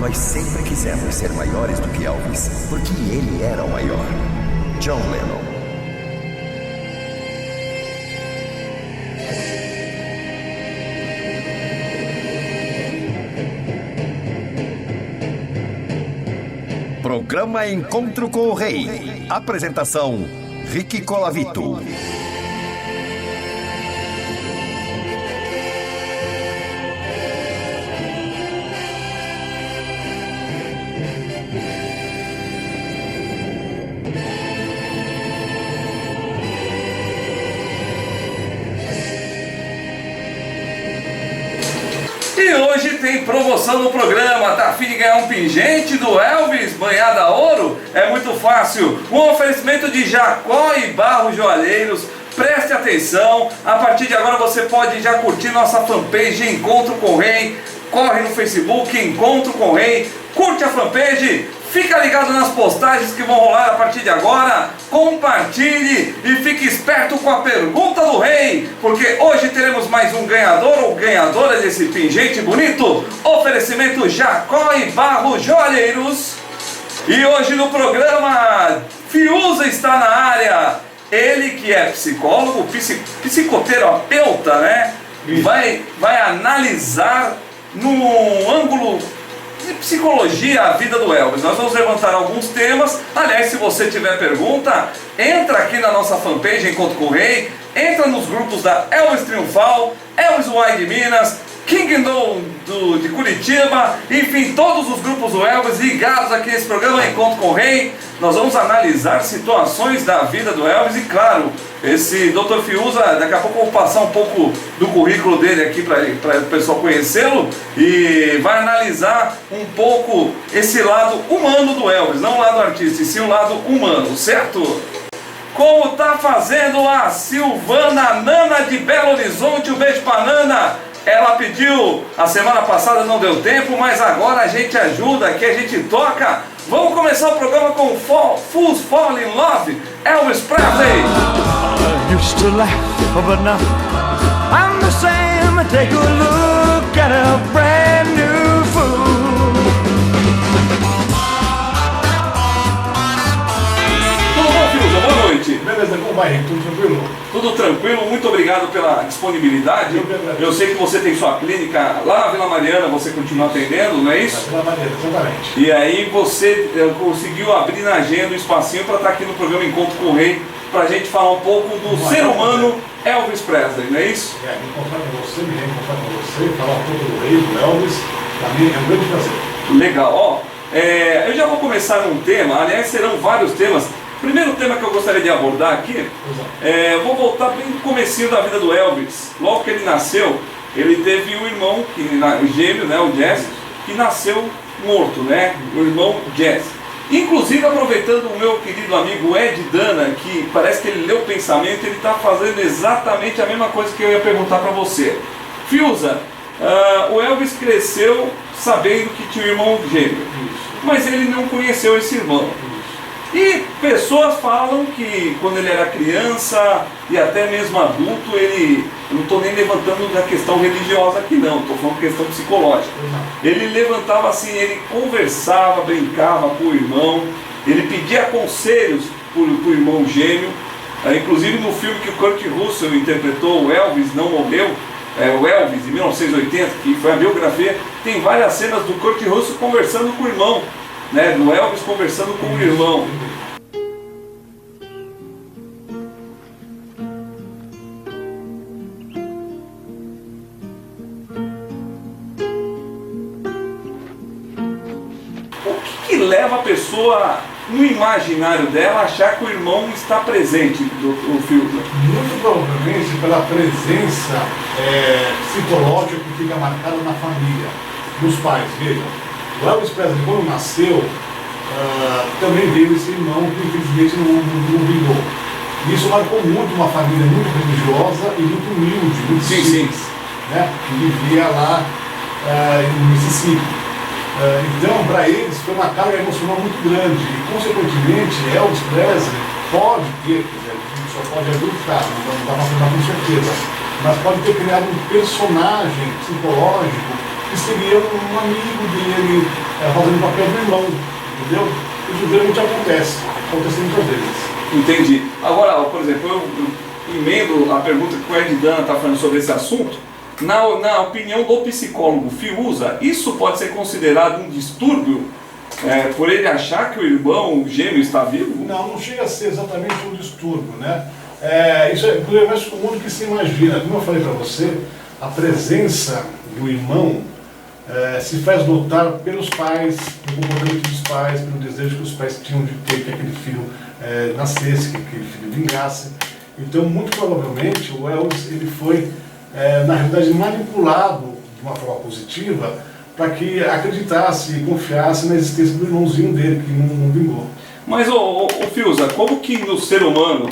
Nós sempre quisemos ser maiores do que Elvis, porque ele era o maior. John Lennon. Programa Encontro com o Rei. Apresentação: Ricky Colavito. E hoje tem promoção no programa. Tá a fim de ganhar um pingente do Elvis banhado a ouro? É muito fácil. Um oferecimento de Jacó e Barros Joalheiros. Preste atenção. A partir de agora você pode já curtir nossa fanpage Encontro com o Rei. Corre no Facebook Encontro com o Rei. Curte a fanpage. Fica ligado nas postagens que vão rolar a partir de agora. Compartilhe e fique esperto com a pergunta do rei, porque hoje teremos mais um ganhador ou ganhadora desse pingente bonito. Oferecimento Jacó e Barros Joalheiros. E hoje no programa, Fiuza está na área. Ele que é psicólogo, psicoterapeuta, né? Vai analisar no ângulo de psicologia a vida do Elvis. Nós vamos levantar alguns temas. Aliás, se você tiver pergunta, entra aqui na nossa fanpage Encontro com o Rei, entra nos grupos da Elvis Triunfal, Elvis Uai de Minas, Kingdom de Curitiba, enfim, todos os grupos do Elvis ligados aqui nesse programa Encontro com o Rei. Nós vamos analisar situações da vida do Elvis e, claro, esse Dr. Fiuza, daqui a pouco eu vou passar um pouco do currículo dele aqui para o pessoal conhecê-lo, e vai analisar um pouco esse lado humano do Elvis, não o lado artístico, e sim o lado humano, certo? Como tá fazendo a Silvana Nana de Belo Horizonte? Um beijo pra Nana. Ela pediu, a semana passada não deu tempo, mas agora a gente ajuda, aqui a gente toca. Vamos começar o programa com Fools Fall in Love, Elvis Presley. I used to laugh, but now I'm the same. Take a look at a brand new fool. Tudo bom, Fiuza? Boa noite. Beleza, como vai? Tudo tranquilo? Tudo tranquilo, muito obrigado pela disponibilidade. Eu sei que você tem sua clínica lá na Vila Mariana, você continua atendendo, não é isso? Vila Mariana, exatamente. E aí você conseguiu abrir na agenda um espacinho para estar aqui no programa Encontro com o Rei, para a gente falar um pouco do ser humano Elvis Presley, não é isso? Me encontrar com você, me reencontrar com você, falar um pouco do rei, do Elvis, para mim é um grande prazer. Legal, ó, eu já vou começar um tema, aliás serão vários temas. Primeiro tema que eu gostaria de abordar aqui, eu vou voltar bem no comecinho da vida do Elvis. Logo que ele nasceu, ele teve um irmão, gêmeo, né, o Jesse, que nasceu morto, né, o irmão Jesse. Inclusive, aproveitando o meu querido amigo Ed Dana, que parece que ele leu o pensamento, ele está fazendo exatamente a mesma coisa que eu ia perguntar para você. Fiuza, o Elvis cresceu sabendo que tinha um irmão gêmeo, mas ele não conheceu esse irmão. E pessoas falam que quando ele era criança e até mesmo adulto, eu não estou nem levantando da questão religiosa aqui não, estou falando questão psicológica. Ele levantava assim, ele conversava, brincava com o irmão, ele pedia conselhos para o irmão gêmeo. Inclusive no filme que o Kurt Russell interpretou, o Elvis Não Morreu, o Elvis, de 1980, que foi a biografia, tem várias cenas do Kurt Russell conversando com o irmão, né, do Elvis conversando com o irmão. O que leva a pessoa, no imaginário dela, a achar que o irmão está presente no filme? Muito provavelmente pela presença psicológica que fica marcada na família, dos pais. Vejam, o Elvis Presley, quando nasceu, também veio esse irmão que infelizmente não vingou. Isso marcou muito uma família muito religiosa e muito humilde, muito simples, né? Que vivia lá no Mississippi. Então, para eles, foi uma carga emocional muito grande e, consequentemente, Elvis Presley pode ter, só pode adultar, não dá para afirmar com certeza, mas pode ter criado um personagem psicológico que seria um amigo dele, fazendo o papel do irmão, entendeu? Isso geralmente acontece muitas vezes. Entendi. Agora, por exemplo, eu emendo a pergunta que o Ed Dana está falando sobre esse assunto. Na opinião do psicólogo Fiuza, isso pode ser considerado um distúrbio por ele achar que o irmão gêmeo está vivo? Não chega a ser exatamente um distúrbio, né? Isso é mais comum do que se imagina. Como eu falei para você, a presença do irmão se faz notar pelos pais, pelo comportamento dos pais, pelo desejo que os pais tinham de ter que aquele filho nascesse, que aquele filho vingasse. Então, muito provavelmente, o Elvis ele foi, na realidade, manipulado de uma forma positiva para que acreditasse e confiasse na existência do irmãozinho dele, que não vingou. Mas, ô Fiuza, como que no ser humano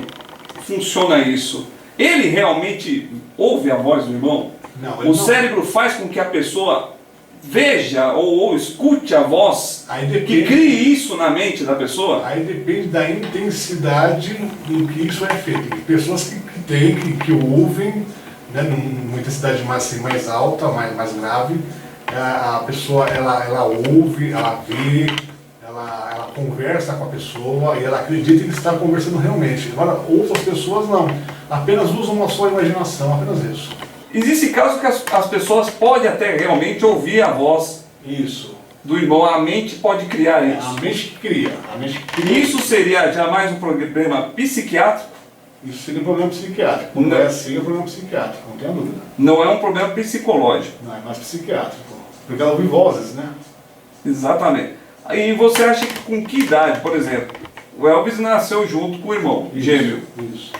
funciona isso? Ele realmente ouve a voz do irmão? Não, o cérebro faz com que a pessoa veja ou escute a voz que crie isso na mente da pessoa? Aí depende da intensidade em que isso é feito. Tem pessoas que ouvem, né, numa intensidade mais alta, mais grave. A pessoa ela ouve, ela vê, ela conversa com a pessoa e ela acredita que está conversando realmente. Agora, outras pessoas não, apenas usam a sua imaginação, apenas isso. Existe caso que as pessoas podem até realmente ouvir a voz do irmão, a mente pode criar isso. A mente cria. Isso seria jamais um problema psiquiátrico? Isso seria um problema psiquiátrico. Não é assim, é um problema psiquiátrico, não tenha dúvida. Não é um problema psicológico. Não, é mais psiquiátrico. Porque ela ouve vozes, né? Exatamente. E você acha que com que idade, por exemplo, o Elvis nasceu junto com o irmão gêmeo? Isso.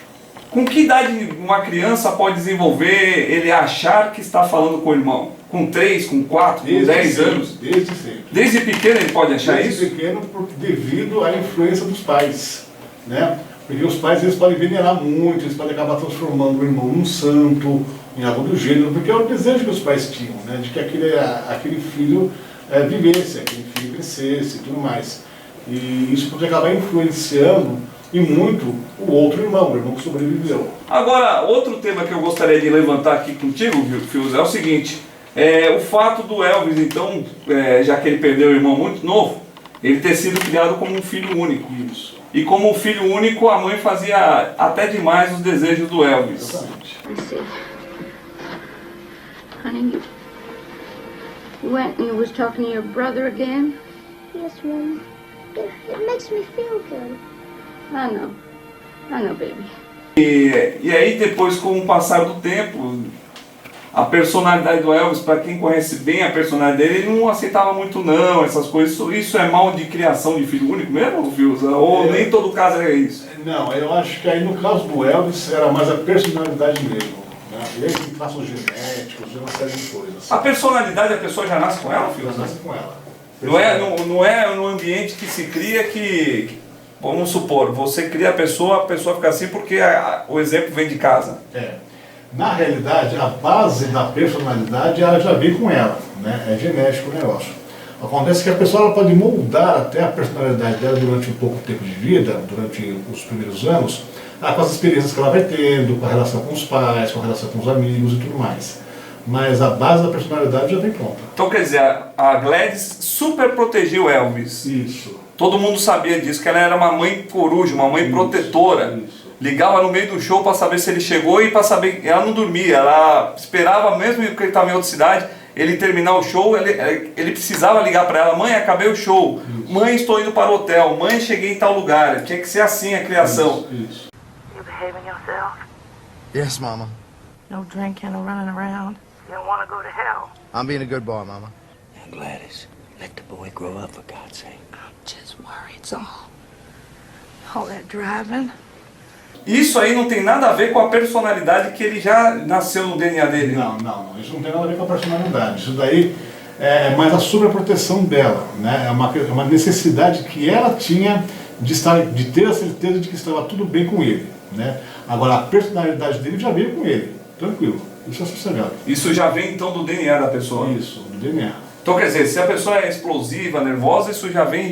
Com que idade uma criança pode desenvolver ele achar que está falando com o irmão? Com 3, com 4, com 10 anos? Desde sempre. Desde pequeno ele pode achar isso? Desde pequeno, devido à influência dos pais, né? Porque os pais eles podem venerar muito, eles podem acabar transformando o irmão num santo, em algo do gênero, porque é o desejo que os pais tinham, né? De que aquele filho vivesse, aquele filho crescesse e tudo mais. E isso pode acabar influenciando e muito o outro irmão, o irmão que sobreviveu. Agora, outro tema que eu gostaria de levantar aqui contigo, Fiuza, é o seguinte, o fato do Elvis, então, já que ele perdeu o irmão muito novo, ele ter sido criado como um filho único. Isso. E como um filho único, a mãe fazia até demais os desejos do Elvis. Exatamente. I see. Honey, you went and you was talking to your brother again? Yes, Mom. It makes me feel good. I know, baby. E aí depois, com o passar do tempo, a personalidade do Elvis, para quem conhece bem a personalidade dele, ele não aceitava muito não, essas coisas. Isso é mal de criação de filho único mesmo, Fiuza? Ou nem todo caso é isso? Não, eu acho que aí no caso do Elvis era mais a personalidade mesmo. Né? Ele tem traços genéticos, uma série de coisas. A personalidade, a pessoa já nasce com ela, Fiuza? Já nasce com ela. Não é no ambiente que se cria que, vamos supor, você cria a pessoa fica assim porque o exemplo vem de casa. Na realidade, a base da personalidade ela já vem com ela, né? É genético o negócio. Acontece que a pessoa ela pode moldar até a personalidade dela durante um pouco tempo de vida, durante os primeiros anos, com as experiências que ela vai tendo, com a relação com os pais, com a relação com os amigos e tudo mais. Mas a base da personalidade já vem pronta. Então quer dizer, a Gladys super protegeu o Elvis. Isso. Todo mundo sabia disso, que ela era uma mãe coruja, uma mãe protetora. Isso. Ligava no meio do show para saber se ele chegou e para saber... Ela não dormia, ela esperava, mesmo que ele estava em outra cidade, ele terminar o show, ele precisava ligar para ela: mãe, acabei o show. Isso. Mãe, estou indo para o hotel. Mãe, cheguei em tal lugar. Tinha que ser assim a criação. Isso. You behaving yourself? Yes, Mama. No drinking or running around? You don't want to go to hell? I'm being a good boy, Mama. Now, Gladys, let the boy grow up, for God's sake. I'm just worried, so. All that driving. Isso aí não tem nada a ver com a personalidade que ele já nasceu no DNA dele. Não. Isso não tem nada a ver com a personalidade. Isso daí é mais a sobreproteção dela, né? É uma necessidade que ela tinha de ter a certeza de que estava tudo bem com ele, né? Agora, a personalidade dele já veio com ele, tranquilo. Isso é sossegado. Isso já vem então do DNA da pessoa? Isso, do DNA. Então quer dizer, se a pessoa é explosiva, nervosa, isso já vem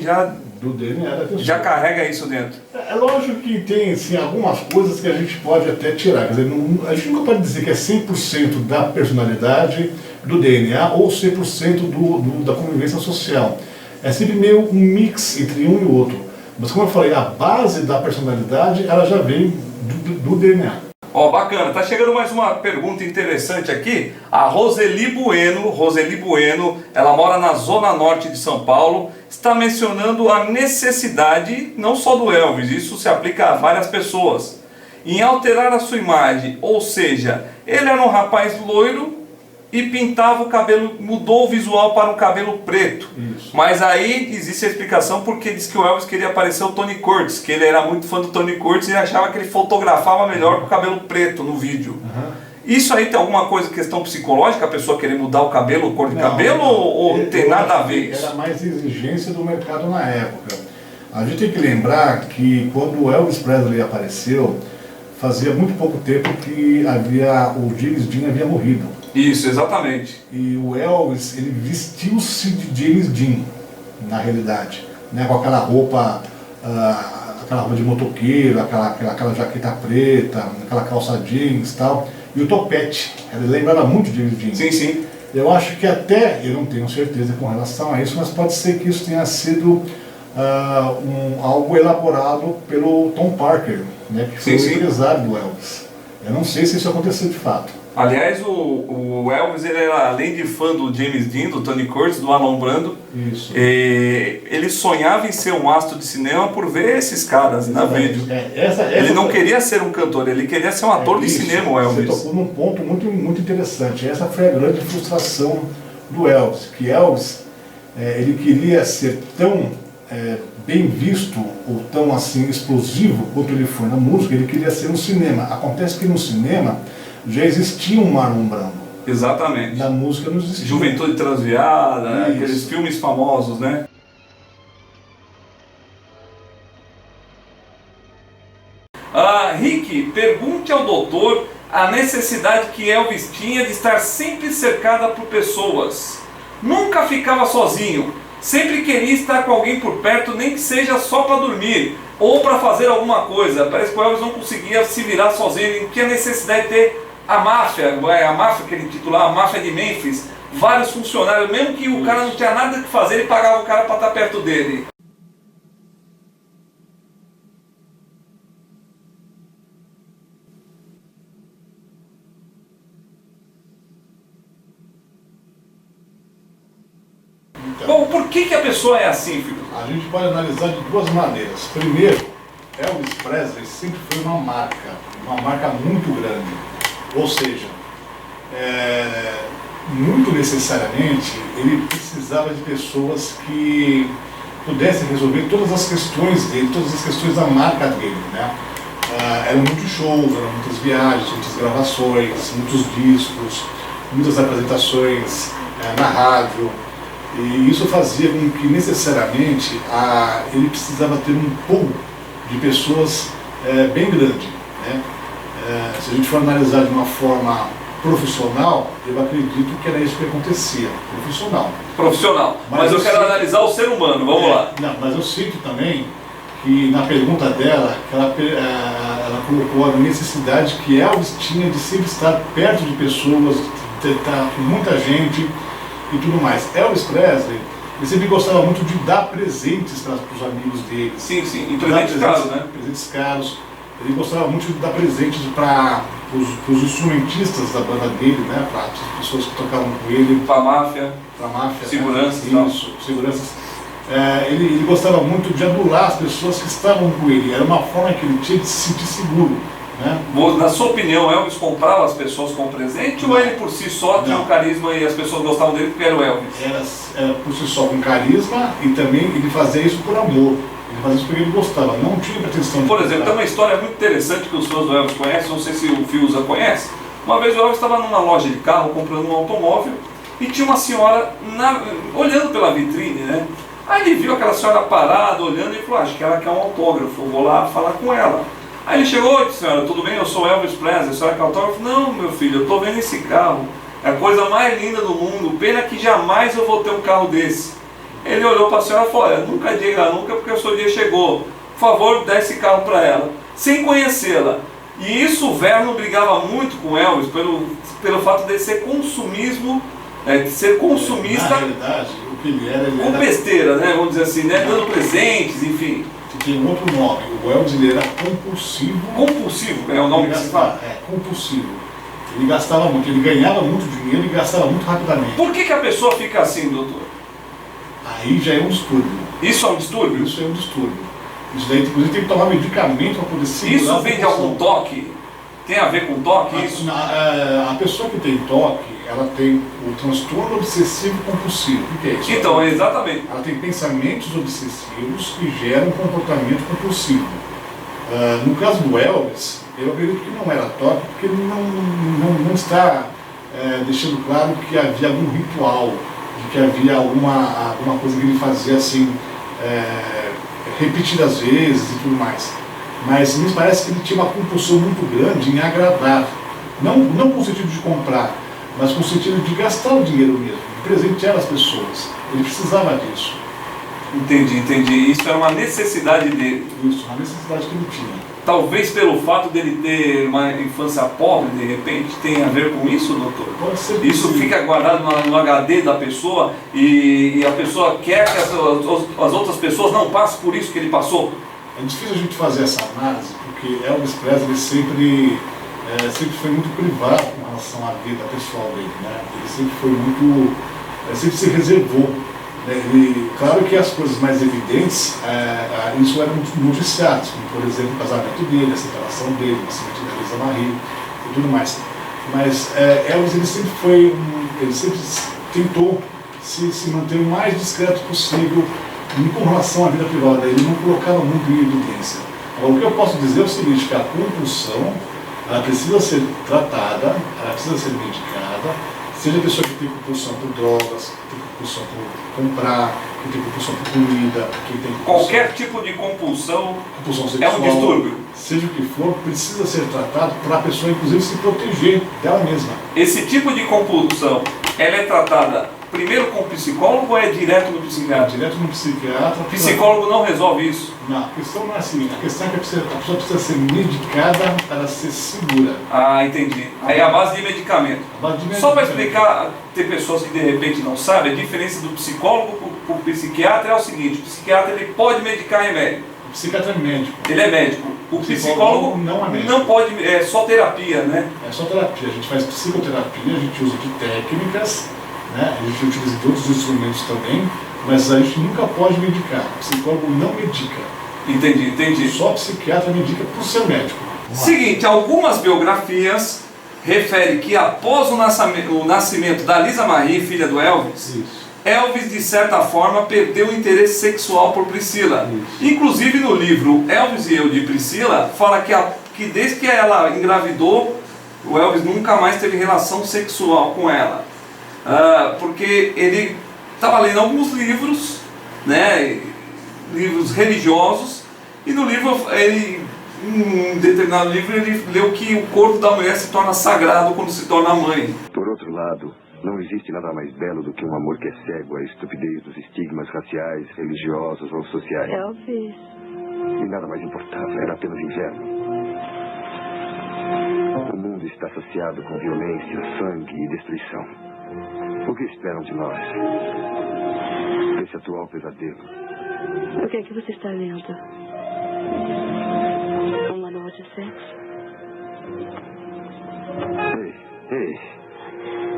do DNA da pessoa. Já carrega isso dentro. É lógico que tem assim, algumas coisas que a gente pode até tirar. Quer dizer, a gente nunca pode dizer que é 100% da personalidade do DNA ou 100% da convivência social. É sempre meio um mix entre um e o outro. Mas como eu falei, a base da personalidade ela já vem do DNA. Ó, bacana, tá chegando mais uma pergunta interessante aqui. A Roseli Bueno, ela mora na zona norte de São Paulo, está mencionando a necessidade, não só do Elvis, isso se aplica a várias pessoas, em alterar a sua imagem. Ou seja, ele era um rapaz loiro e pintava o cabelo, mudou o visual para um cabelo preto. Isso. Mas aí existe a explicação porque diz que o Elvis queria parecer o Tony Curtis, que ele era muito fã do Tony Curtis e achava que ele fotografava melhor com o cabelo preto no vídeo. Isso aí tem alguma coisa, questão psicológica, a pessoa querer mudar o cabelo, cor de cabelo, ou não tem nada a ver isso? Era mais exigência do mercado na época. A gente tem que lembrar que quando o Elvis Presley apareceu, fazia muito pouco tempo que o James Dean havia morrido. Isso, exatamente. E o Elvis, ele vestiu-se de James Dean, na realidade, né? Com aquela roupa de motoqueiro, aquela jaqueta preta, aquela calça jeans e tal, e o topete. Ele lembrava muito de James Dean. Sim, sim. Eu acho que até, eu não tenho certeza com relação a isso, mas pode ser que isso tenha sido algo elaborado pelo Tom Parker, né? Que foi o empresário do Elvis. Eu não sei se isso aconteceu de fato. Aliás, o Elvis, ele era, além de fã do James Dean, do Tony Curtis, do Marlon Brando, ele sonhava em ser um astro de cinema por ver esses caras na vídeo. Ele não queria ser um cantor, ele queria ser um ator de cinema, o Elvis. Você tocou num ponto muito, muito interessante. Essa foi a grande frustração do Elvis, que Elvis, ele queria ser tão bem visto ou tão assim explosivo quanto ele foi na música, ele queria ser no cinema. Acontece que no cinema já existia um Marlon Brando. Exatamente. Na música não existia. Juventude Transviada, aqueles filmes famosos, né? Rick, pergunte ao doutor a necessidade que Elvis tinha de estar sempre cercada por pessoas. Nunca ficava sozinho. Sempre queria estar com alguém por perto, nem que seja só para dormir ou para fazer alguma coisa. Parece que o Elvis não conseguia se virar sozinho. Ele tinha necessidade de ter a máfia que ele intitulava a máfia de Memphis, vários funcionários, mesmo que o cara não tinha nada que fazer, ele pagava o cara para estar perto dele. Bom, por que a pessoa é assim, filho? A gente pode analisar de duas maneiras. Primeiro, Elvis Presley sempre foi uma marca muito grande. Ou seja, muito necessariamente, ele precisava de pessoas que pudessem resolver todas as questões dele, todas as questões da marca dele, né? Eram muitos shows, eram muitas viagens, muitas gravações, muitos discos, muitas apresentações na rádio. E isso fazia com que necessariamente ele precisava ter um pool de pessoas bem grande, né? Se a gente for analisar de uma forma profissional, eu acredito que era isso que acontecia, profissional. Mas eu quero analisar o ser humano, vamos lá. Não, mas eu sinto também que na pergunta dela, que ela colocou a necessidade que Elvis tinha de sempre estar perto de pessoas, de estar com muita gente e tudo mais. Elvis Presley, ele sempre gostava muito de dar presentes para os amigos dele. Sim, e presentes caros, né? Presentes caros. Ele gostava muito de dar presentes para os instrumentistas da banda dele, né? Para as pessoas que tocavam com ele. Para a máfia. Seguranças. Isso, seguranças. Ele gostava muito de adular as pessoas que estavam com ele. Era uma forma que ele tinha de se sentir seguro, né? Na sua opinião, Elvis comprava as pessoas com presente ou ele por si só tinha um carisma e as pessoas gostavam dele porque era o Elvis? Era por si só com carisma e também ele fazia isso por amor. Ele fazia isso porque ele gostava, não tinha pretensão de... Por exemplo, tem uma história muito interessante que os fãs do Elvis conhecem, não sei se o Fiuza conhece. Uma vez o Elvis estava numa loja de carro comprando um automóvel e tinha uma senhora olhando pela vitrine, né? Aí ele viu aquela senhora parada, olhando e falou, acho que ela quer um autógrafo, eu vou lá falar com ela. Aí ele chegou, oi senhora, tudo bem? Eu sou Elvis Presley, a senhora quer autógrafo? Não, meu filho, eu estou vendo esse carro, é a coisa mais linda do mundo, pena que jamais eu vou ter um carro desse. Ele olhou para a senhora e falou, olha, nunca diga nunca porque o seu dia chegou, por favor, dê esse carro para ela, sem conhecê-la. E isso o Vernon brigava muito com Elvis, pelo fato de ser consumismo ser consumista. Na realidade, o que ele era... Com besteira, né? Vamos dizer assim, né? Dando presentes, enfim. Tem um outro nome. O Elvis, ele era compulsivo. Compulsivo é o nome que se fala? Compulsivo. Ele gastava muito, ele ganhava muito dinheiro e gastava muito rapidamente. Por que a pessoa fica assim, doutor? Aí já é um distúrbio. Isso é um distúrbio? Isso é um distúrbio. Isso daí, inclusive, tem que tomar medicamento para poder segurar. Isso vem de algum toque? Tem a ver com toque? Isso? A pessoa que tem toque, ela tem o transtorno obsessivo compulsivo. O que é isso? Então, exatamente. Ela tem pensamentos obsessivos que geram comportamento compulsivo. No caso do Elvis, eu acredito que não era toque, porque ele não está deixando claro que havia algum ritual, de que havia alguma coisa que ele fazia assim, repetidas vezes e tudo mais. Mas me parece que ele tinha uma compulsão muito grande em agradar, não com o sentido de comprar, mas com o sentido de gastar o dinheiro mesmo, de presentear as pessoas. Ele precisava disso. Entendi. Isso era uma necessidade dele. Isso, uma necessidade que ele tinha. Talvez pelo fato dele ter uma infância pobre, de repente, tenha a ver com isso, doutor? Pode ser. Isso fica guardado no HD da pessoa e a pessoa quer que as outras pessoas não passem por isso que ele passou? É difícil a gente fazer essa análise, porque Elvis Presley sempre foi muito privado com relação à vida pessoal dele, né? Ele sempre foi muito... sempre se reservou. Claro que as coisas mais evidentes, isso eram noticiados, como por exemplo o casamento dele, a separação dele, o nascimento da Lisa Marie e tudo mais. Mas Elvis, ele sempre tentou se manter o mais discreto possível com relação à vida privada. Ele não colocava muito em evidência. Agora, o que eu posso dizer é o seguinte, que a compulsão, ela precisa ser tratada, ela precisa ser medicada, seja a pessoa que tem compulsão por drogas, que tem compulsão por comprar, que tem compulsão por comida, que tem compulsão... Qualquer tipo de compulsão sexual, é um distúrbio. Seja o que for, precisa ser tratado para a pessoa, inclusive, se proteger dela mesma. Esse tipo de compulsão, ela é tratada primeiro com o psicólogo ou é direto no psiquiatra? Direto no psiquiatra. O psicólogo não resolve isso? Não, a questão não é assim. A questão é que a pessoa precisa ser medicada para ser segura. Ah, entendi. Aí é a base de medicamento. Só para explicar, ter pessoas que de repente não sabem, a diferença do psicólogo para o psiquiatra é o seguinte: o psiquiatra ele pode medicar remédio. O psiquiatra é médico. Ele é médico. O psicólogo não é médico. Não pode, é só terapia, né? É só terapia. A gente faz psicoterapia, a gente usa de técnicas, né? A gente utiliza de outros instrumentos também, mas a gente nunca pode medicar. O psicólogo não medica. Entendi. Só o psiquiatra medica por ser médico. Seguinte, algumas biografias referem que após o nascimento da Lisa Marie, filha do Elvis, Elvis, de certa forma, perdeu o interesse sexual por Priscila. Inclusive no livro Elvis e Eu, de Priscila, fala que desde que ela engravidou, o Elvis nunca mais teve relação sexual com ela. Porque ele estava lendo alguns livros, né, livros religiosos, e no livro, em um determinado livro, ele leu que o corpo da mulher se torna sagrado quando se torna mãe. Por outro lado, não existe nada mais belo do que um amor que é cego à estupidez dos estigmas raciais, religiosos ou sociais. Elvis. E nada mais importava, era apenas inverno. O mundo está associado com violência, sangue e destruição. O que esperam de nós? Esse atual pesadelo. O que é que você está lendo? Um manual de sexo? Ei.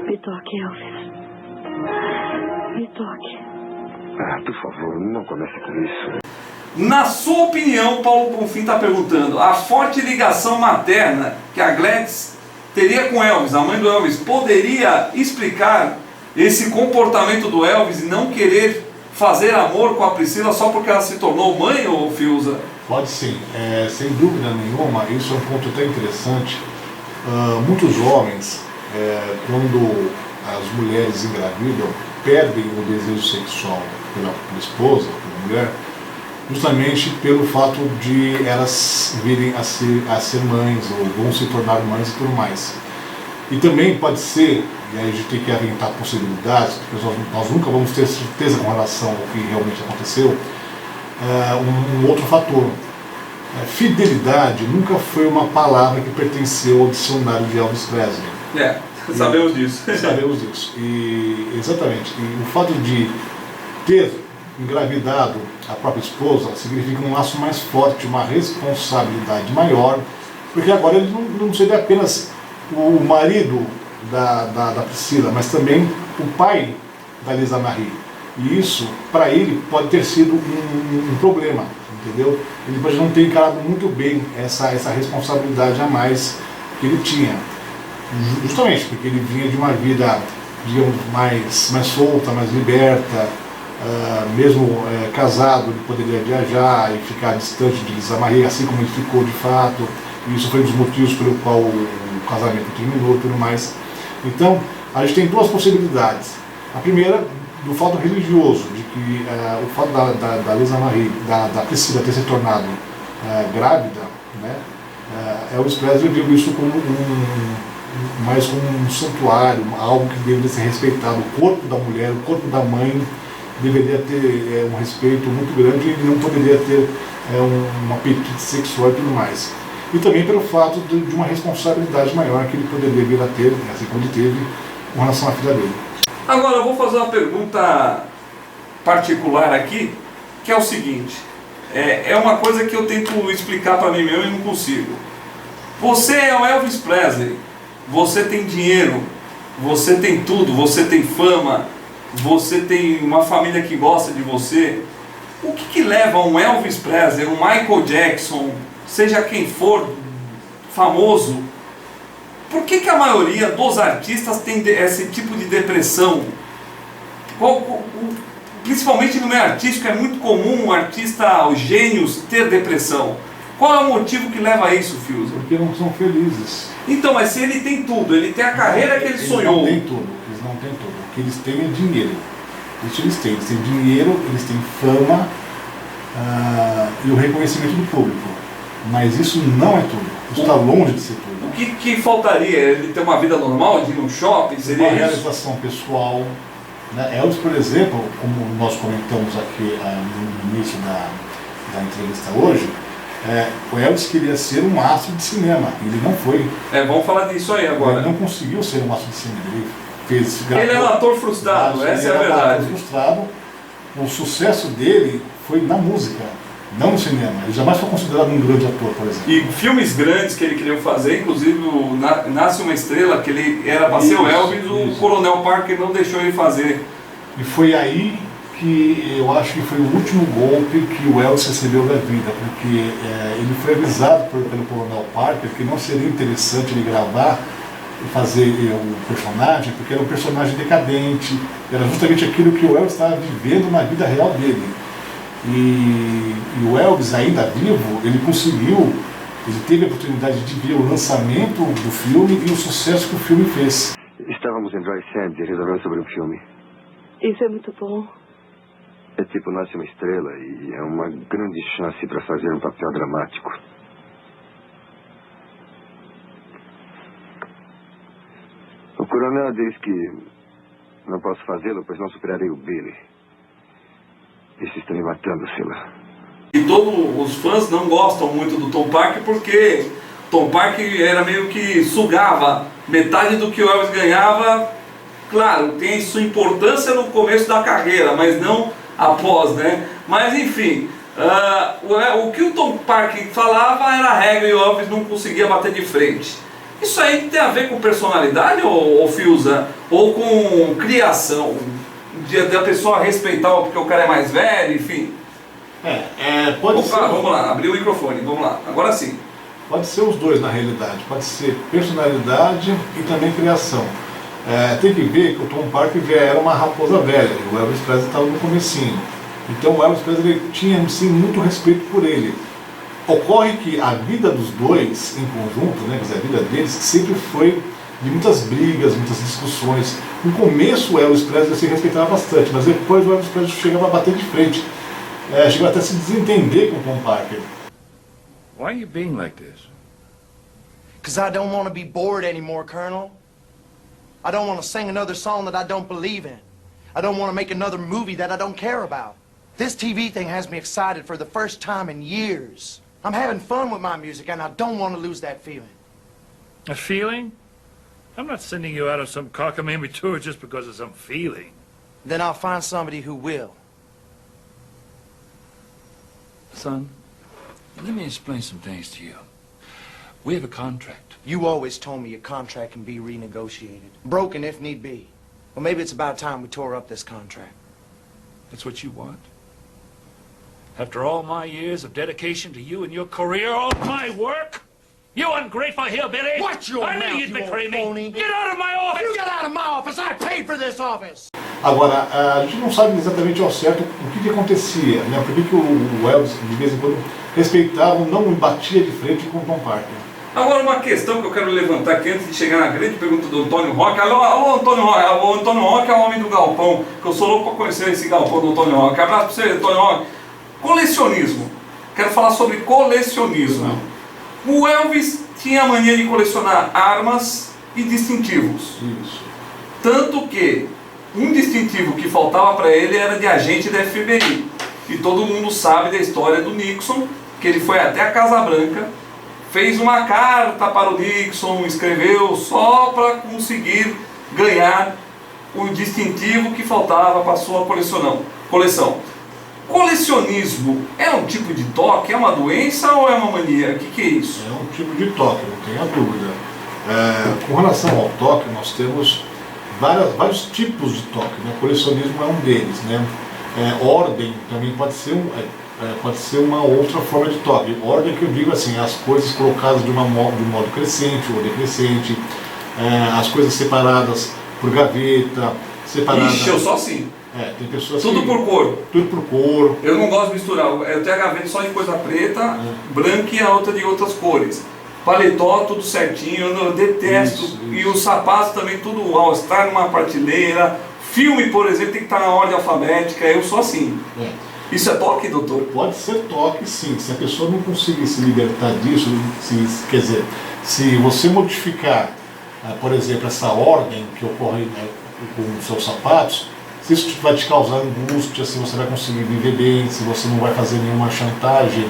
Me toque, Elvis. Me toque. Por favor, não comece com isso. Na sua opinião, Paulo Bonfim está perguntando, a forte ligação materna que a Gladys teria com Elvis, a mãe do Elvis, poderia explicar esse comportamento do Elvis e não querer fazer amor com a Priscila só porque ela se tornou mãe, ou Fiuza? Pode sim, sem dúvida nenhuma. Isso é um ponto até interessante. Muitos homens, quando as mulheres engravidam, perdem o desejo sexual pela esposa, pela mulher, justamente pelo fato de elas virem a ser mães, ou vão se tornar mães e tudo mais. E também pode ser, e aí a gente tem que aventar possibilidades, porque nós nunca vamos ter certeza com relação ao que realmente aconteceu, um outro fator. Fidelidade nunca foi uma palavra que pertenceu ao dicionário de Elvis Presley. Sabemos disso. Sabemos disso. E, exatamente. E o fato de ter engravidado a própria esposa significa um laço mais forte, uma responsabilidade maior, porque agora ele não seria apenas o marido da Priscila, mas também o pai da Lisa Marie. E isso, para ele, pode ter sido um problema, entendeu? Ele pode não ter encarado muito bem essa responsabilidade a mais que ele tinha. Justamente porque ele vinha de uma vida, digamos, mais solta, mais liberta, mesmo casado, ele poderia viajar e ficar distante de Lisa Marie, assim como ele ficou de fato. E isso foi um dos motivos pelo qual o casamento terminou e tudo mais. Então, a gente tem duas possibilidades. A primeira, do fato religioso, de que o fato da Lisa Marie, da Priscila ter se tornado grávida, né, Elvis Presley viu isso como mais como um santuário, algo que deveria ser respeitado. O corpo da mulher, o corpo da mãe deveria ter um respeito muito grande e não poderia ter um apetite sexual e tudo mais. E também pelo fato de uma responsabilidade maior que ele poderia vir a ter, assim como ele teve, com relação à filha dele. Agora eu vou fazer uma pergunta particular aqui, que é o seguinte, é uma coisa que eu tento explicar para mim mesmo e não consigo. Você é o Elvis Presley, você tem dinheiro, você tem tudo, você tem fama, você tem uma família que gosta de você. O que leva um Elvis Presley, um Michael Jackson, seja quem for famoso, por que a maioria dos artistas tem esse tipo de depressão? Principalmente no meio artístico é muito comum um artista, os gênios, ter depressão. Qual é o motivo que leva a isso, Fiuza? Porque não são felizes. Então, mas se ele tem tudo, ele tem a carreira que ele sonhou. Eles não têm tudo. O que eles têm é dinheiro. Isso eles têm dinheiro, eles têm fama e o reconhecimento do público. Mas isso não é tudo. Isso está longe de ser tudo. O que faltaria? Ele ter uma vida normal, de ir no shopping? Seria uma isso? realização pessoal. Né? Elvis, por exemplo, como nós comentamos aqui no início da entrevista hoje, o Elvis queria ser um astro de cinema. Ele não foi. Vamos falar disso aí agora. Ele não conseguiu ser um astro de cinema. Ele era um ator frustrado, essa é a verdade. Frustrado. O sucesso dele foi na música, não no cinema. Ele jamais foi considerado um grande ator, por exemplo. E filmes grandes que ele queria fazer, inclusive o Nasce uma Estrela, que ele era para ser o Elvis, o Coronel Parker não deixou ele fazer. E foi aí que eu acho que foi o último golpe que o Elvis recebeu da vida, porque ele foi avisado pelo Coronel Parker que não seria interessante ele gravar e fazer o personagem, porque era um personagem decadente, era justamente aquilo que o Elvis estava vivendo na vida real dele. E o Elvis, ainda vivo, ele teve a oportunidade de ver o lançamento do filme e o sucesso que o filme fez. Estávamos em Dry Sands e resolvemos sobre um filme. Isso é muito bom. É tipo Nasce uma Estrela e é uma grande chance para fazer um papel dramático. O coronel diz que não posso fazê-lo, pois não superarei o Billy. Isso está me matando, Sheila. E todos os fãs não gostam muito do Tom Parker porque Tom Parker era meio que sugava metade do que o Elvis ganhava. Claro, tem sua importância no começo da carreira, mas não após, né? Mas enfim, o que o Tom Parker falava era regra e o Elvis não conseguia bater de frente. Isso aí tem a ver com personalidade, ou Fiuza? Ou com criação? Da pessoa respeitar porque o cara é mais velho, enfim? Pode ser. Vamos lá, abrir o microfone, vamos lá, agora sim. Pode ser os dois na realidade, pode ser personalidade e também criação. Tem que ver que o Tom Parker já era uma raposa velha, o Elvis Presley estava no comecinho. Então o Elvis Presley tinha sim muito respeito por ele. Ocorre que a vida dos dois em conjunto, né, a vida deles, sempre foi de muitas brigas, muitas discussões. No começo o Elvis Presley se respeitava bastante, mas depois o Elvis Presley chegava a bater de frente. Chegou até a se desentender com o Tom Parker. Why are you being like this? Because I don't want to be bored anymore, Colonel. I don't want to sing another song that I don't believe in. I don't want to make another movie that I don't care about. This TV thing has me excited for the first time in years. I'm having fun with my music and I don't want to lose that feeling. A feeling? I'm not sending you out on some cockamamie tour just because of some feeling. Then I'll find somebody who will. Son, let me explain some things to you. We have a contract. You always told me your contract can be renegotiated. Broken if need be. Well, maybe it's about time we tore up this contract. That's what you want? After all my years of dedication to you and your career, all my work? You ungrateful hillbilly! Watch your I mouth, knew you'd you betray old me! phony. Get out of my office! You get out of my office! I paid for this office! Agora, a gente não sabe exatamente ao certo o que acontecia, né? Por que o Elvis, de vez em quando, respeitava, não batia de frente com o Tom Parker. Agora, uma questão que eu quero levantar aqui antes de chegar na grande pergunta do Antônio Roque. Alô, Antônio Roque. O Antônio Roque é o homem do galpão, que eu sou louco para conhecer esse galpão do Antônio Roque. Abraço para você, Antônio Roque. Colecionismo. Quero falar sobre colecionismo. O Elvis tinha a mania de colecionar armas e distintivos. Isso. Tanto que um distintivo que faltava para ele era de agente da FBI. E todo mundo sabe da história do Nixon, que ele foi até a Casa Branca, fez uma carta para o Nixon, escreveu só para conseguir ganhar o distintivo que faltava para a sua coleção. Colecionismo é um tipo de toque? É uma doença ou é uma mania? O que é isso? É um tipo de toque, não tenha dúvida. Com relação ao toque, nós temos vários tipos de toque, né? Colecionismo é um deles, né? Ordem também pode ser uma outra forma de toque. Ordem que eu digo assim, as coisas colocadas de modo crescente ou decrescente, as coisas separadas por gaveta, separadas... Ixi, eu só assim. Tem pessoas tudo por cor. Tudo por cor. Eu não gosto de misturar. Eu tenho a gaveta só de coisa preta, branca e a outra de outras cores. Paletó, tudo certinho, eu detesto. Isso. E os sapatos também, tudo all-star numa prateleira. Filme, por exemplo, tem que estar na ordem alfabética. Eu sou assim. Isso é toque, doutor? Pode ser toque, sim. Se a pessoa não conseguir se libertar disso, quer dizer, se você modificar, por exemplo, essa ordem que ocorre com os seus sapatos, se isso vai te causar angústia, se você vai conseguir viver bem, se você não vai fazer nenhuma chantagem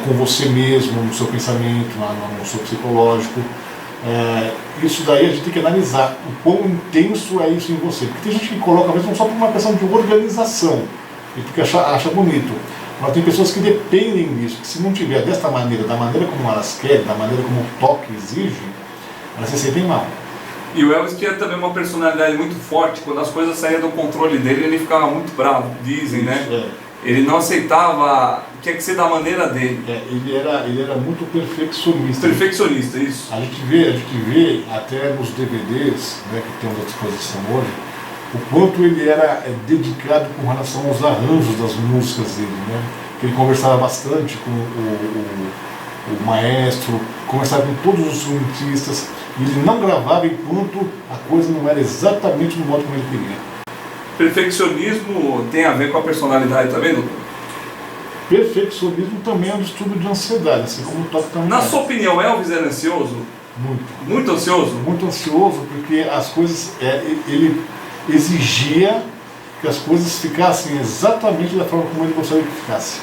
com você mesmo, no seu pensamento, no seu psicológico, isso daí a gente tem que analisar o quão intenso é isso em você. Porque tem gente que coloca, às vezes, não só por uma questão de organização, e porque acha bonito. Mas tem pessoas que dependem disso, que se não tiver desta maneira, da maneira como elas querem, da maneira como o toque exige, elas se sentem mal. E o Elvis tinha também uma personalidade muito forte. Quando as coisas saíam do controle dele, ele ficava muito bravo, dizem, né? Ele não aceitava, tinha que ser da maneira dele. Ele era muito perfeccionista. Perfeccionista, isso. A gente vê até nos DVDs, né, que temos à disposição hoje, o quanto ele era dedicado com relação aos arranjos das músicas dele, né? Ele conversava bastante com o maestro, conversava com todos os instrumentistas, e ele não gravava enquanto a coisa não era exatamente no modo como ele queria. Perfeccionismo tem a ver com a personalidade também, doutor? Perfeccionismo também é um distúrbio de ansiedade, assim como o toque também. Na sua opinião, Elvis era ansioso? Muito. Muito ansioso? Muito ansioso, porque as coisas, ele exigia que as coisas ficassem exatamente da forma como ele gostaria que ficasse.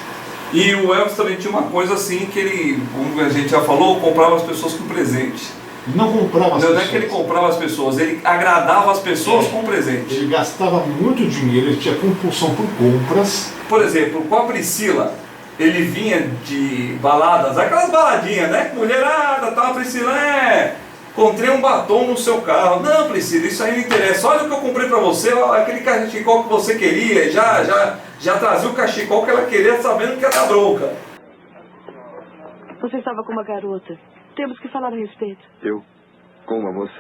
E o Elvis também tinha uma coisa assim, que ele, como a gente já falou, comprava as pessoas com presente. Não comprava as pessoas. Não é que ele comprava as pessoas, ele agradava as pessoas com presente. Ele gastava muito dinheiro, ele tinha compulsão por compras. Por exemplo, com a Priscila, ele vinha de baladas, aquelas baladinhas, né? Mulherada, tal, Priscila, encontrei um batom no seu carro. Não, Priscila, isso aí não interessa. Olha o que eu comprei pra você, aquele cachecol que você queria. Já trazia o cachecol que ela queria, sabendo que ia dar bronca. Você estava com uma garota. Temos que falar a respeito. Eu? Com uma moça?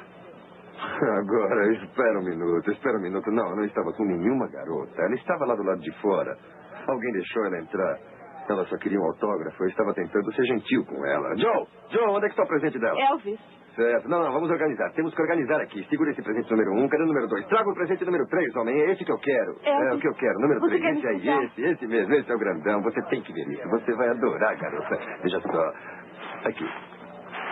Agora, espera um minuto. Não, eu não estava com nenhuma garota. Ela estava lá do lado de fora. Alguém deixou ela entrar. Ela só queria um autógrafo. Eu estava tentando ser gentil com ela. Joe, onde é que está o presente dela? Elvis. Certo. Não, vamos organizar. Temos que organizar aqui. Segura esse presente número 1. Cadê o número 2? Traga o presente número 3, homem. É esse que eu quero. Elvis. É o que eu quero. Número 3. Esse aí. Esse mesmo. Esse é o grandão. Você tem que ver isso. Você vai adorar, garota. Veja só. Aqui.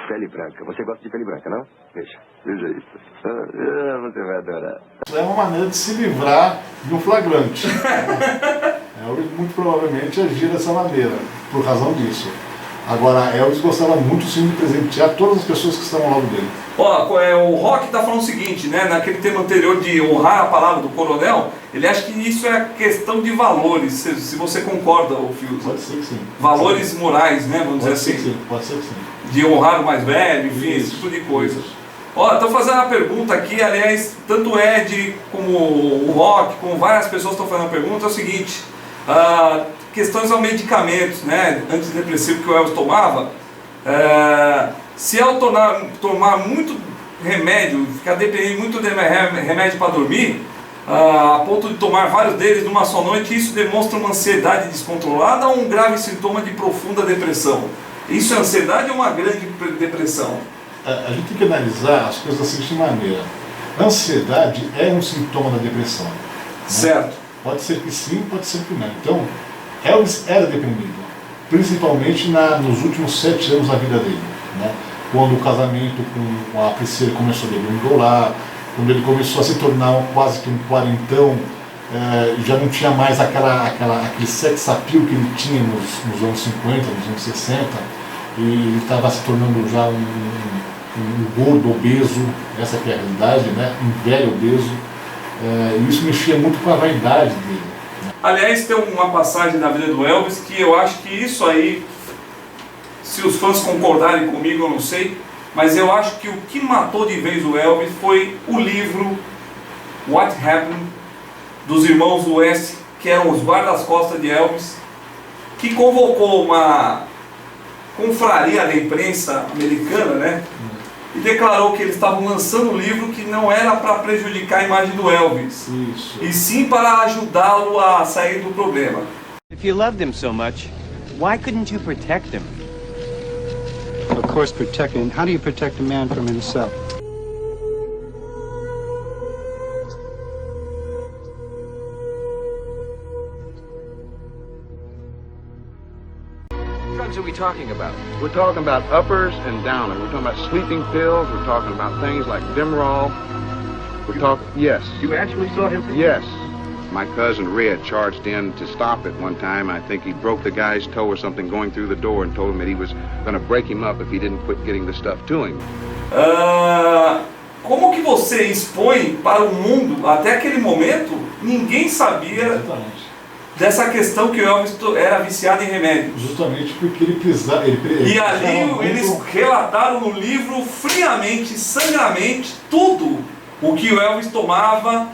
Pele branca. Você gosta de pele branca, não? Veja isso. Você vai adorar. É uma maneira de se livrar do flagrante. Ele muito provavelmente agia dessa maneira, por razão disso. Agora, Elvis gostava muito sim de presentear todas as pessoas que estavam ao lado dele. Ó, o Rock tá falando o seguinte, né? Naquele tema anterior de honrar a palavra do coronel, ele acha que isso é questão de valores, se você concorda, ô Fios. Pode ser que sim. Valores morais, né? Vamos dizer assim. Sim, pode ser que sim. De honrar o mais velho, enfim, esse tipo de coisa. Ó, estou fazendo uma pergunta aqui, aliás, tanto o Ed como o Rock, como várias pessoas estão fazendo a pergunta, é o seguinte, questões aos medicamentos, né, antidepressivo que o Elvis tomava, se ao tomar muito remédio, ficar dependendo muito de remédio para dormir, a ponto de tomar vários deles numa só noite, isso demonstra uma ansiedade descontrolada ou um grave sintoma de profunda depressão? Isso é ansiedade ou uma grande depressão? A gente tem que analisar as coisas da seguinte maneira. A ansiedade é um sintoma da depressão. Né? Certo. Pode ser que sim, pode ser que não. Então, Elvis era deprimido, principalmente nos últimos 7 anos da vida dele. Né? Quando o casamento com a Priscila começou a degringolar, quando ele começou a se tornar quase que um quarentão, já não tinha mais aquele sex appeal que ele tinha nos anos 50, nos anos 60, e ele estava se tornando já um gordo obeso, essa que é a realidade, né? Um velho obeso, e isso mexia muito com a vaidade dele. Né? Aliás, tem uma passagem na vida do Elvis que eu acho que isso aí, se os fãs concordarem comigo, eu não sei, mas eu acho que o que matou de vez o Elvis foi o livro What Happened, dos irmãos West, que eram os guardas-costas de Elvis, que convocou uma confraria da imprensa americana, né? E declarou que eles estavam lançando um livro que não era para prejudicar a imagem do Elvis, e sim para ajudá-lo a sair do problema. If you loved him so much, why couldn't you protect him? Of course, protecting. How do you protect a man from himself? What drugs are we talking about? We're talking about uppers and downers. We're talking about sleeping pills. We're talking about things like Demerol. Yes. You actually saw him? Yes. My cousin Red charged in to stop it one time. I think he broke the guy's toe or something going through the door and told him that he was going to break him up if he didn't quit getting the stuff to him. Como que você expõe para o mundo, até aquele momento, ninguém sabia dessa questão que o Elvis era viciado em remédios. Justamente porque ele precisava... E ali eles relataram no livro, friamente, sangramente, tudo o que o Elvis tomava,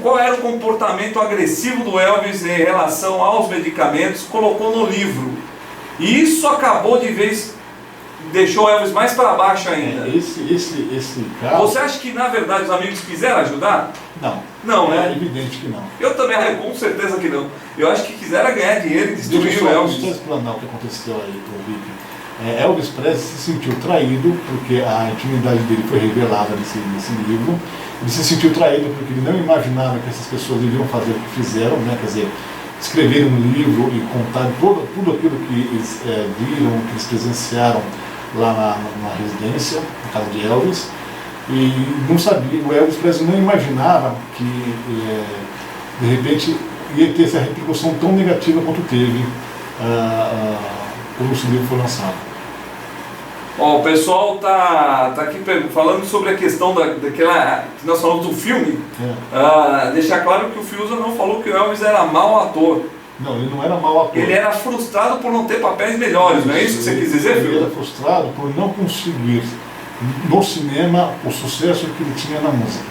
qual era o comportamento agressivo do Elvis em relação aos medicamentos, colocou no livro. E isso acabou de vez, deixou o Elvis mais para baixo ainda. Esse caso... Você acha que na verdade os amigos quiseram ajudar? Não. Não, né? É evidente que não. Eu também, com certeza que não. Eu acho que quiseram ganhar dinheiro e destruir o Elvis. Deixa eu explanar o que aconteceu aí com o Rick. Elvis Presley se sentiu traído porque a intimidade dele foi revelada nesse livro. Ele se sentiu traído porque ele não imaginava que essas pessoas iriam fazer o que fizeram, né? Quer dizer, escrever um livro e contar tudo aquilo que eles viram, que eles presenciaram lá na residência, na casa de Elvis. E não sabia, o Elvis Presley não imaginava que de repente ia ter essa repercussão tão negativa quanto teve quando esse livro foi lançado. Ó, o pessoal tá aqui falando sobre a questão daquela que nós falamos do filme. Deixar claro que o Fiuza não falou que o Elvis era mau ator. Não, ele não era mau ator. Ele era frustrado por não ter papéis melhores, não é isso que você quis dizer, Fiuza? Ele era frustrado por não conseguir no cinema o sucesso que ele tinha na música.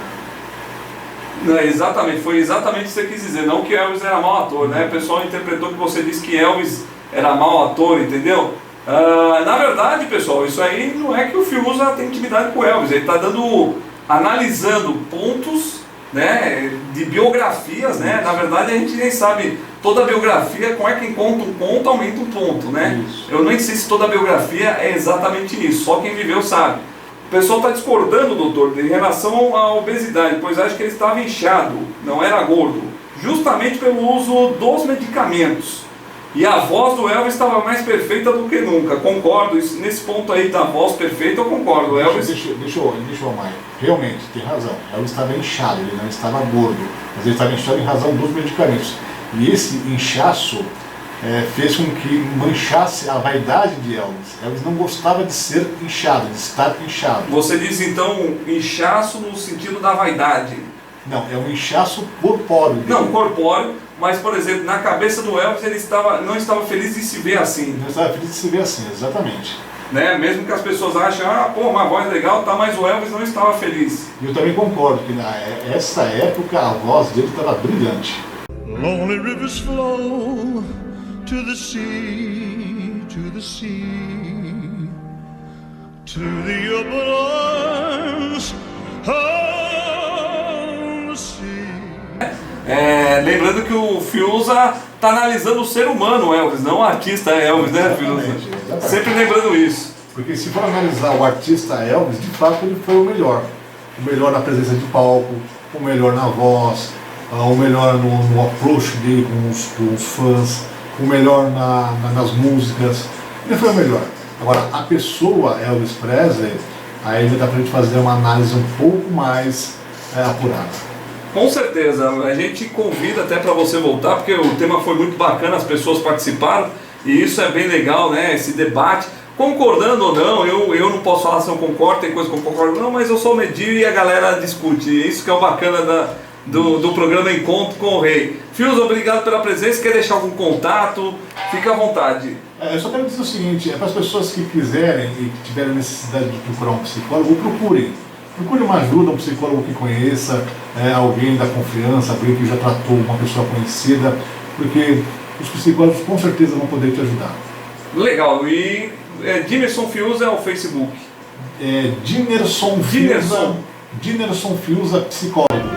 Não, exatamente, foi exatamente isso que você quis dizer, não que Elvis era mau ator, né? O pessoal interpretou que você disse que Elvis era mau ator, entendeu? Na verdade, pessoal, isso aí não é que o Fiuza tem intimidade com o Elvis, ele está analisando pontos, né, de biografias, né? Na verdade a gente nem sabe toda biografia, como é que conta um ponto, aumenta um ponto, né? Isso. Eu nem sei se toda biografia é exatamente isso, só quem viveu sabe. O pessoal está discordando, doutor, em relação à obesidade, pois acho que ele estava inchado, não era gordo, justamente pelo uso dos medicamentos. E a voz do Elvis estava mais perfeita do que nunca, concordo, nesse ponto aí da voz perfeita eu concordo. Elvis... Deixa eu amar, realmente, tem razão, Elvis estava inchado, ele não estava gordo, mas ele estava inchado em razão dos medicamentos. E esse inchaço fez com que manchasse a vaidade de Elvis. Elvis não gostava de ser inchado, de estar inchado. Você diz então inchaço no sentido da vaidade? Não, é um inchaço corpóreo. Não, corpóreo, mas por exemplo, na cabeça do Elvis ele não estava feliz de se ver assim. Não estava feliz de se ver assim, exatamente. Né? Mesmo que as pessoas achem, uma voz legal, tá, mas o Elvis não estava feliz. E eu também concordo que nessa época a voz dele estava brilhante. Lonely rivers flow to the sea, to the sea, to the open arms of the sea. Lembrando que o Fiuza está analisando o ser humano, Elvis, não o artista Elvis, né, Fiuza? Sempre lembrando isso. Porque se for analisar o artista Elvis, de fato ele foi o melhor. O melhor na presença de palco, o melhor na voz, o melhor no approach dele com os fãs, o melhor nas músicas. Ele foi o melhor. Agora, a pessoa Elvis Presley, aí já dá pra gente fazer uma análise um pouco mais apurada. Com certeza, a gente convida até para você voltar, porque o tema foi muito bacana, as pessoas participaram, e isso é bem legal, né, esse debate. Concordando ou não, eu não posso falar se eu concordo, tem coisa que eu concordo não, mas eu sou medio e a galera discute. Isso que é o bacana do programa Encontro com o Rei. Fiuza, obrigado pela presença. Quer deixar algum contato? Fica à vontade. Eu só quero dizer o seguinte, para as pessoas que quiserem e que tiverem necessidade de procurar um psicólogo, procurem. Procure uma ajuda, um psicólogo que conheça, alguém da confiança, alguém que já tratou uma pessoa conhecida, porque os psicólogos com certeza vão poder te ajudar. Legal, e Dinerson Fiuza é o Facebook? Dinerson Fiuza, psicólogo.